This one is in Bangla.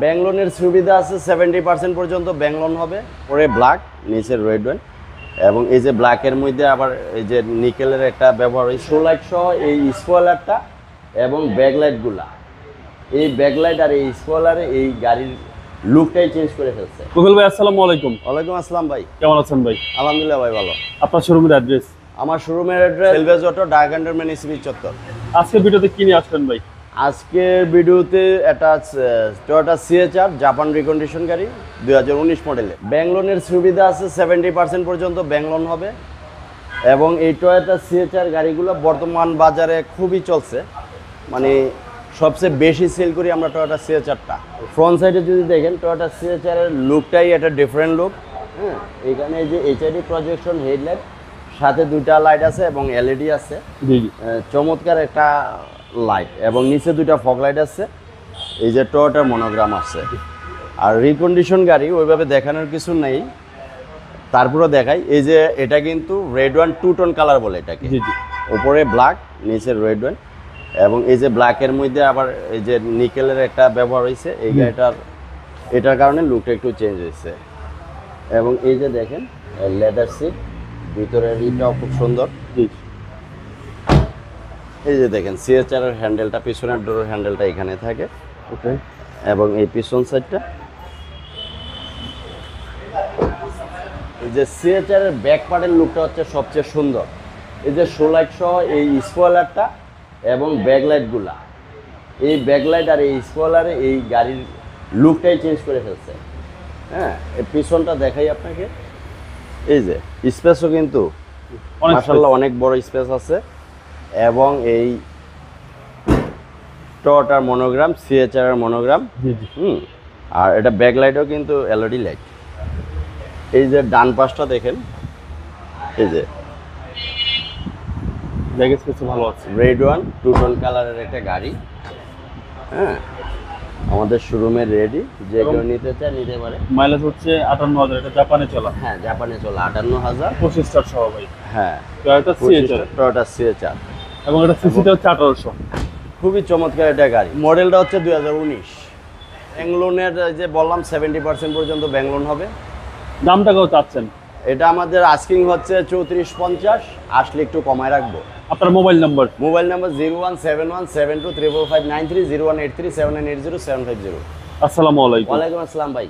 ব্যাংক লোনের সুবিধা আছে 70% পর্যন্ত ব্যাংক লোন হবে। পরে ব্ল্যাক, নিচের রেড ওয়াইন, এবং এই যে ব্ল্যাকের মধ্যে আবার এই যে নিকেলের একটা ব্যবহার, এই শোলাইট সহ এই স্পয়লারটা এবং ব্যাকলাইটগুলা, এই ব্যাকলাইট আর এই স্পয়লারে এই গাড়ির লুকটাই চেঞ্জ করে ফেলছে। রুবেল ভাই, আসসালামু আলাইকুম। ওয়ালাইকুম আসসালাম ভাই, কেমন আছেন ভাই? আলহামদুলিল্লাহ ভাই ভালো। আপনার শোরুমের অ্যাড্রেস? আমার শোরুমের অ্যাড্রেস সেলভেজ অটো, ডাক আন্ডারম্যান এসবি চত্বর। আজকে ভিডিওতে কি নিয়ে আসলেন ভাই? আজকের ভিডিওতে একটা টয়োটা সিএচআর জাপান রিকন্ডিশন গাড়ি 2019 মডেলের। ব্যাংক লোনের সুবিধা আছে 70% পর্যন্ত ব্যাংক লোন হবে, এবং এই টয়োটা সিএচআর গাড়িগুলো বর্তমান বাজারে খুবই চলছে, মানে সবচেয়ে বেশি সেল করি আমরা টয়োটা সিএচআরটা। ফ্রন্ট সাইডে যদি দেখেন টয়োটা সিএচআরের লুকটাই একটা ডিফারেন্ট লুক। হ্যাঁ, এখানে যে এইচআইডি প্রজেকশন হেডলাইট, সাথে দুইটা লাইট আছে এবং এলইডি আছে, জি জি। চমৎকার একটা লাইট, এবং নিচে দুইটা ফগ লাইট আছে। এই যে টয়োটার মনোগ্রাম আছে। আর রিকন্ডিশন গাড়ি ওইভাবে দেখানোর কিছু নেই, তারপরে দেখাই। এই যে এটা কিন্তু রেড ওয়ান 2 টোন কালার বলে এটাকে। জি জি। উপরে ব্ল্যাক, নিচে রেড ওয়ান, এবং এই যে ব্ল্যাকের মধ্যে আবার এই যে নিকেলের একটা ব্যবহার হয়েছে এই গাড়িটার, এটার কারণে লুকটা একটু চেঞ্জ হয়েছে। এবং এই যে দেখেন লেদার সিট, ভিতরের ইটাও খুব সুন্দর। জি। এই যে দেখেন সিএচআর এর হ্যান্ডেলটা, পিছনের ডোরের হ্যান্ডেলটা এখানে থাকে, ওকে। এবং এই পিছন সাইডটা, এই যে সিএচআর এর ব্যাক পার্টের লুকটা হচ্ছে সবচেয়ে সুন্দর। এই যে শোলাইট সহ এই স্পয়লারটা এবং ব্যাকলাইটগুলা, এই ব্যাকলাইট আর এই স্পয়লারে এই গাড়ির লুকটাই চেঞ্জ করে ফেলছে। হ্যাঁ, এই পিছনটা দেখাই আপনাকে। এই যে স্পেসও কিন্তু অনেক মাশাআল্লাহ অনেক বড় স্পেস আছে, এবং এই টয়োটার মনোগ্রাম, সিএচআর এর মনোগ্রাম। জি জি। আর এটা ব্যাকলাইটও কিন্তু এলইডি লাইট। এই যে ডান পাশটা দেখেন, এই যে ব্যাগেজ কিছু ভালো আছে। রেড ওয়ান 2 টোন কালারের একটা গাড়ি। হ্যাঁ, আমাদের শোরুমে রেডি, যে কেউ নিতে চায় নিতে পারে। মাইলেজ হচ্ছে 58,000, এটা জাপানে চলা। হ্যাঁ, জাপানে চলে 58,000। 25 স্টার সহ ভাই। হ্যাঁ, টয়োটা সিএচআর, টয়োটা সিএচআর, এবং এটা সিসিটা হচ্ছে 1800। খুবই চমৎকার একটা গাড়ি। মডেলটা হচ্ছে 2019। ব্যাংক লোনের যে বললাম 70% পর্যন্ত ব্যাংক লোন হবে। দামটা কত চাচ্ছেন? এটা আমাদের আস্কিং হচ্ছে 3450, আসলে একটু কমায় রাখবো। আপনার মোবাইল নাম্বার? মোবাইল নাম্বার 01717234593, 0183798075 আসসালামু আলাইকুম। ওয়ালাইকুম আসসালাম ভাই।